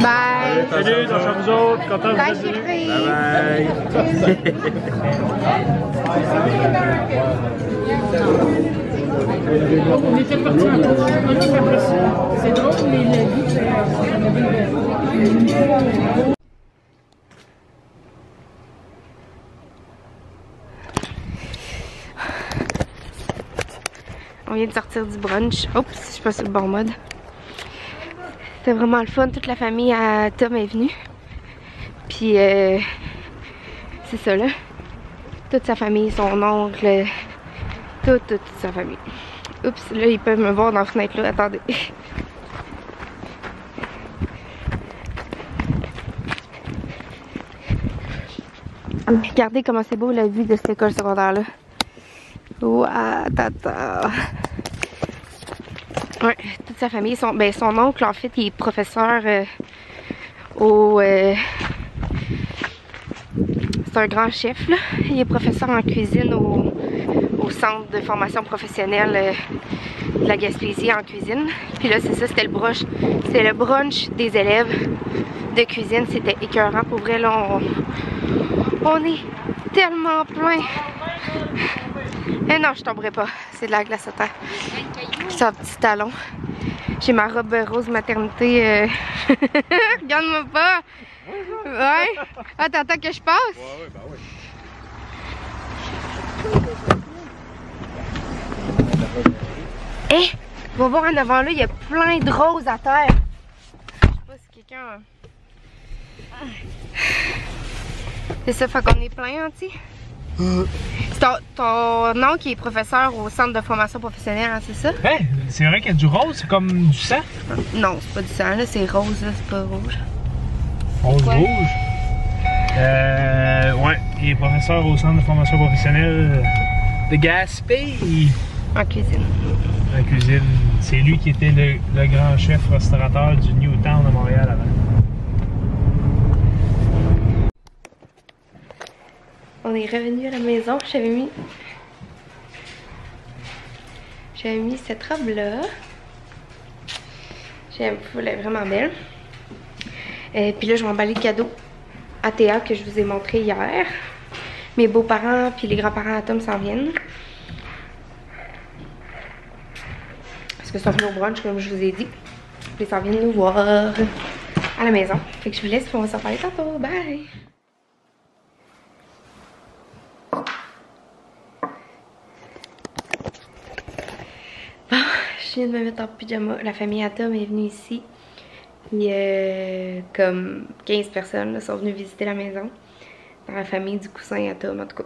Bye! Salut, attention à vous autres, content de vous Bye, retrouver. chérie! On était parti en course. C'est drôle, mais la vie, c'est... On vient de sortir du brunch. Oups, je suis pas sur le bon mode. C'était vraiment le fun. Toute la famille à Tom est venue. Puis, c'est ça là. Toute sa famille, son oncle, toute sa famille. Oups, là, ils peuvent me voir dans la fenêtre là. Attendez. Regardez comment c'est beau la vue de cette école secondaire là. Ouah, tata. Ouais, toute sa famille, son oncle en fait, il est professeur au... c'est un grand chef là. Il est professeur en cuisine au centre de formation professionnelle de la Gaspésie en cuisine. Puis là c'est ça, c'était le brunch des élèves de cuisine. C'était écœurant pour vrai là, on est tellement plein. Eh non, je tomberai pas. C'est de la glace à terre. J'ai un petit talon. J'ai ma robe rose maternité. Regarde-moi pas. Ouais. Ah, t'attends que je passe? Ouais, bah ouais. Eh, va voir en avant là, il y a plein de roses à terre. Je sais pas si quelqu'un... C'est ça, fait qu'on est plein, hein, tu sais. C'est ton oncle qui est professeur au centre de formation professionnelle, hein, c'est ça? Hein? C'est vrai qu'il y a du rose, c'est comme du sang? Non, c'est pas du sang, là, c'est rose, là, c'est pas rouge. Rose Ouais. rouge? Ouais, il est professeur au centre de formation professionnelle de Gaspé. En cuisine. La cuisine, c'est lui qui était le grand chef restaurateur du Newtown à Montréal avant. On est revenu à la maison, j'avais mis cette robe là. J'aime, elle est vraiment belle. Puis là je vais emballer le cadeau à Théa que je vous ai montré hier. Mes beaux-parents puis les grands-parents à Tom s'en viennent. Parce que c'est un au brunch comme je vous ai dit. Puis ils s'en viennent nous voir à la maison. Fait que je vous laisse, puis on va s'en parler tantôt. Bye! Bon, je viens de me mettre en pyjama. La famille Atom est venue ici. Il y a comme 15 personnes là, sont venues visiter la maison. Dans la famille du coussin Atom, en tout cas.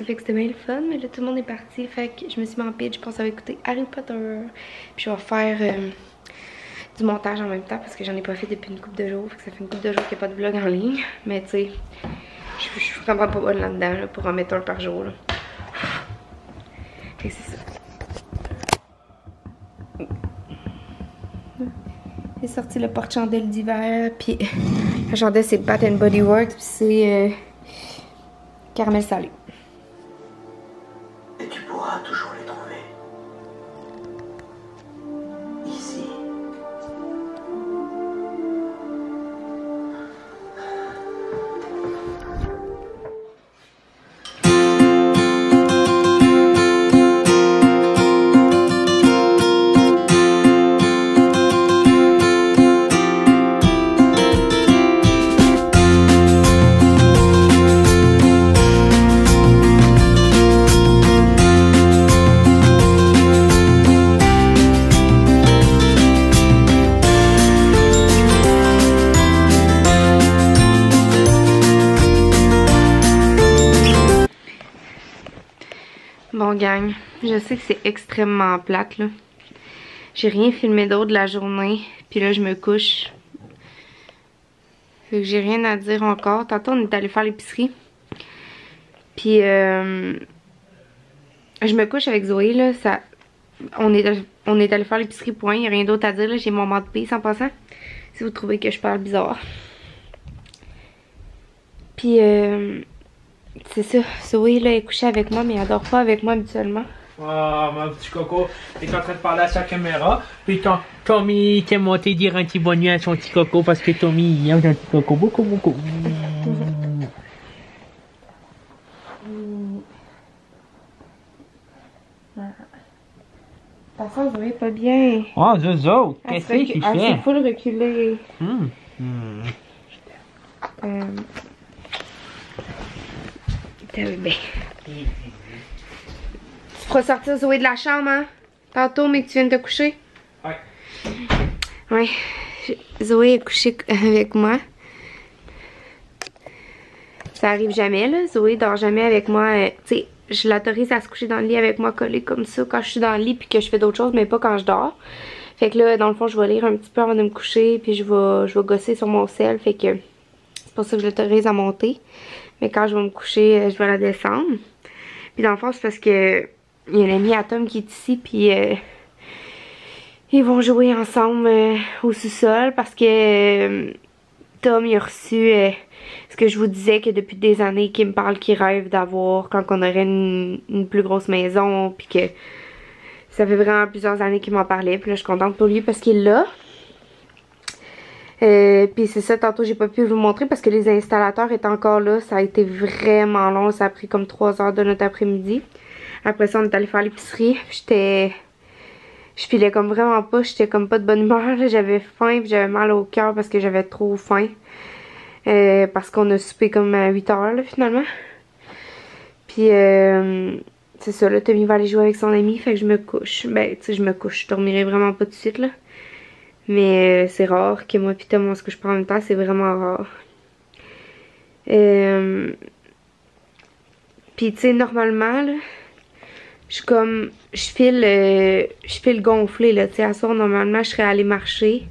Fait que c'était bien le fun, mais là tout le monde est parti. Fait que je me suis mis en pitch, je pense que ça va écouter Harry Potter. Puis je vais faire du montage en même temps parce que j'en ai pas fait depuis une couple de jours. Fait que ça fait une couple de jours qu'il n'y a pas de vlog en ligne. Mais tu sais, je suis vraiment pas bonne là-dedans là, pour en mettre un par jour. Là. Fait que c'est ça. J'ai sorti le porte-chandelle d'hiver, puis la chandelle c'est Bath & Body Works, puis c'est caramel salé. Et tu pourras toujours les trouver. Ici. Bon gang, je sais que c'est extrêmement plate là. J'ai rien filmé d'autre de la journée, puis là je me couche. Fait que j'ai rien à dire encore. Tantôt on est allé faire l'épicerie. Puis je me couche avec Zoé là, on est allé faire l'épicerie point, il n'y a rien d'autre à dire là, j'ai mon moment de paix en passant. Si vous trouvez que je parle bizarre. Puis c'est ça, Zoé là est couchée avec moi mais elle dort pas avec moi habituellement. Oh, mon petit coco, t'es en train de parler à sa caméra. Puis Tommy t'est monté dire un petit bonne nuit à son petit coco parce que Tommy il aime son petit coco beaucoup, beaucoup. De toute façon, Zoé pas bien. Oh, Zozo, qu'est-ce que tu Elle fais? s'est full reculer. T'as bébé. Tu feras sortir Zoé de la chambre, hein? Tantôt, mais que tu viens de te coucher? Ouais. Ouais. Zoé est couchée avec moi. Ça arrive jamais, là. Zoé dort jamais avec moi. Tu sais, je l'autorise à se coucher dans le lit avec moi collée comme ça quand je suis dans le lit puis que je fais d'autres choses, mais pas quand je dors. Fait que là, dans le fond, je vais lire un petit peu avant de me coucher puis je vais gosser sur mon sel. Fait que c'est pour ça que je l'autorise à monter. Mais quand je vais me coucher, je vais la descendre. Puis dans le fond, c'est parce que il y a un ami à Tom qui est ici puis ils vont jouer ensemble au sous-sol parce que Tom il a reçu ce que je vous disais que depuis des années qu'il me parle qu'il rêve d'avoir quand on aurait une plus grosse maison puis que ça fait vraiment plusieurs années qu'il m'en parlait. Puis là je suis contente pour lui parce qu'il est là. Puis c'est ça, tantôt j'ai pas pu vous montrer parce que les installateurs étaient encore là. Ça a été vraiment long, ça a pris comme 3 heures de notre après-midi. Après ça on est allé faire l'épicerie. Je filais comme vraiment pas, j'étais comme pas de bonne humeur. J'avais faim puis j'avais mal au cœur parce que j'avais trop faim. Parce qu'on a soupé comme à 8 heures là, finalement. Puis c'est ça, là Tommy va aller jouer avec son ami, fait que je me couche. Ben tu sais je me couche, je dormirai vraiment pas tout de suite là. Mais c'est rare que moi pis Tom on se couche pas en même temps, c'est vraiment rare. Puis tu sais normalement là, je file gonflé là, tu sais à soir normalement je serais allée marcher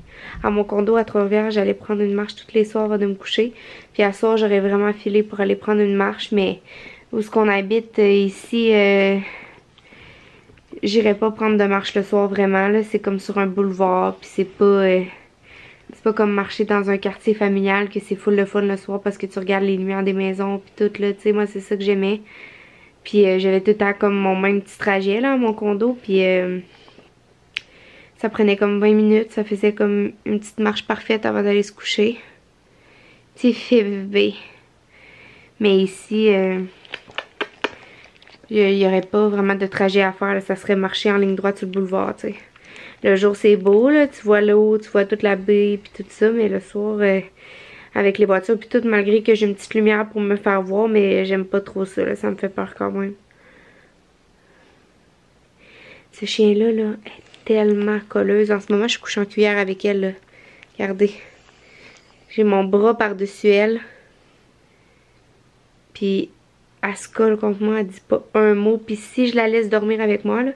à mon condo à Trois-Rivières, j'allais prendre une marche tous les soirs avant de me coucher. Puis à soir j'aurais vraiment filé pour aller prendre une marche, mais où est-ce qu'on habite ici, j'irais pas prendre de marche le soir vraiment là, c'est comme sur un boulevard, puis c'est pas comme marcher dans un quartier familial que c'est full de fun le soir parce que tu regardes les lumières des maisons puis tout là, tu sais moi c'est ça que j'aimais. Puis j'avais tout le temps comme mon même petit trajet là à mon condo, puis ça prenait comme 20 minutes, ça faisait comme une petite marche parfaite avant d'aller se coucher. Tu sais bébé. Mais ici il y aurait pas vraiment de trajet à faire là, ça serait marcher en ligne droite sur le boulevard, tu sais. Le jour c'est beau là, tu vois l'eau, tu vois toute la baie puis tout ça, mais le soir avec les voitures puis tout, malgré que j'ai une petite lumière pour me faire voir, mais j'aime pas trop ça là, ça me fait peur quand même. Ce chien là est tellement colleuse. En ce moment je suis couchée en cuillère avec elle là. Regardez. J'ai mon bras par-dessus elle. Puis elle se colle contre moi, elle dit pas un mot. Puis si je la laisse dormir avec moi là,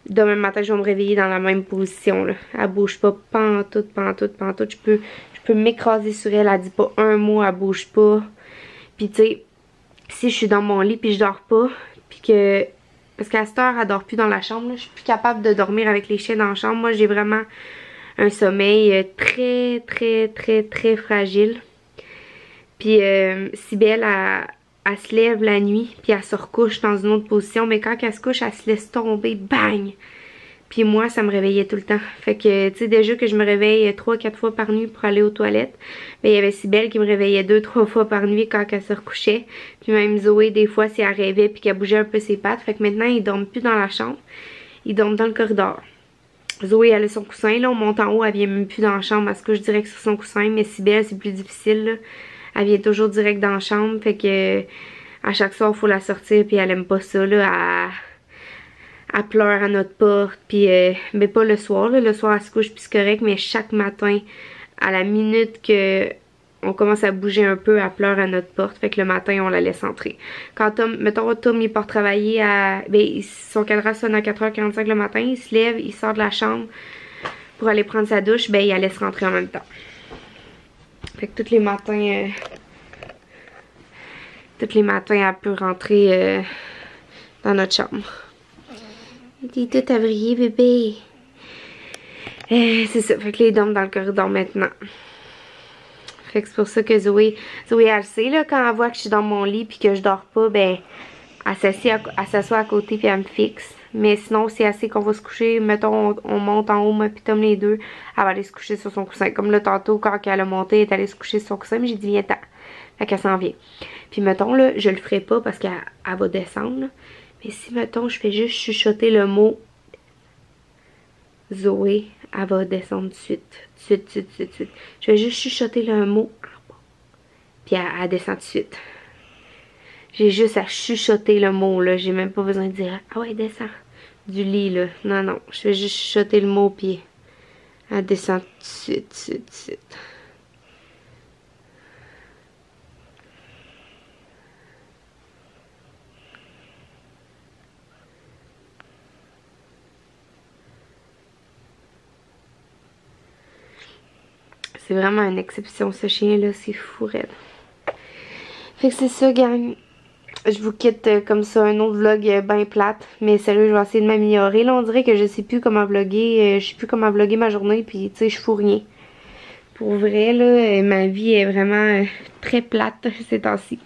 demain matin je vais me réveiller dans la même position là. Elle bouge pas pantoute. Je peux m'écraser sur elle, elle dit pas un mot, elle bouge pas. Puis tu sais, si je suis dans mon lit puis je dors pas, puis que... Parce qu'à cette heure, elle dort plus dans la chambre, là, je suis plus capable de dormir avec les chiens dans la chambre. Moi, j'ai vraiment un sommeil très fragile. Puis Cybèle, elle se lève la nuit, puis elle se recouche dans une autre position. Mais quand elle se couche, elle se laisse tomber, bang! Puis moi, ça me réveillait tout le temps. Fait que, tu sais, déjà que je me réveille 3-4 fois par nuit pour aller aux toilettes, ben il y avait Cybèle qui me réveillait 2-3 fois par nuit quand elle se recouchait. Puis même Zoé, des fois, si elle rêvait puis qu'elle bougeait un peu ses pattes. Fait que maintenant, ils dorment plus dans la chambre. Ils dorment dans le corridor. Zoé, elle a son coussin. Là, on monte en haut, elle vient même plus dans la chambre. Elle se couche direct sur son coussin. Mais Cybèle, c'est plus difficile, là. Elle vient toujours direct dans la chambre. Fait que, à chaque soir, il faut la sortir. Puis elle aime pas ça, là. Elle pleure à notre porte, puis mais pas le soir, là. Le soir elle se couche puis c'est correct, mais chaque matin, à la minute que on commence à bouger un peu, elle pleure à notre porte, fait que le matin on la laisse entrer. Quand Tom, mettons Tom il part travailler à, ben son cadran sonne à 4h45 le matin, il se lève, il sort de la chambre pour aller prendre sa douche, ben il la laisse rentrer en même temps. Fait que tous les matins elle peut rentrer dans notre chambre. T'es tout avrillé, bébé. C'est ça, fait que les dorment dans le corridor maintenant. Fait que c'est pour ça que Zoé elle sait, là, quand elle voit que je suis dans mon lit puis que je dors pas, ben, elle s'assoit à côté puis elle me fixe. Mais sinon, c'est assez qu'on va se coucher. Mettons, on monte en haut, moi puis Tom les deux. Elle va aller se coucher sur son coussin. Comme là, tantôt, quand elle a monté, elle est allée se coucher sur son coussin. Mais j'ai dit, viens-t'en. Fait qu'elle s'en vient. Puis mettons, là, je le ferai pas parce qu'elle va descendre. Là. Mais si, mettons, je fais juste chuchoter le mot Zoé, elle va descendre de suite. De suite. Je vais juste chuchoter le mot. Puis elle descend de suite. J'ai juste à chuchoter le mot, là. J'ai même pas besoin de dire « Ah ouais, descends » du lit, là. Non. Je vais juste chuchoter le mot, puis elle descend tout de suite. C'est vraiment une exception, ce chien-là. C'est fou, raide. Fait que c'est ça, gang. Je vous quitte comme ça, un autre vlog bien plate. Mais sérieux, je vais essayer de m'améliorer. Là, on dirait que je sais plus comment vlogger. Je sais plus comment vlogger ma journée. Puis, tu sais, je fous rien. Pour vrai, là, ma vie est vraiment très plate ces temps-ci.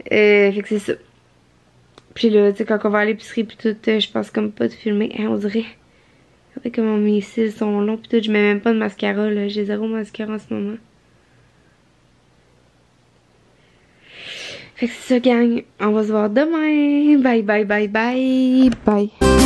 Fait que c'est ça. Puis là, tu sais, quand on va à l'épicerie puis tout, je pense comme pas de filmer. Hein, on dirait comment mes cils sont longs puis tout. Je mets même pas de mascara, là. J'ai 0 mascara en ce moment. Fait que c'est ça, gang. On va se voir demain. Bye.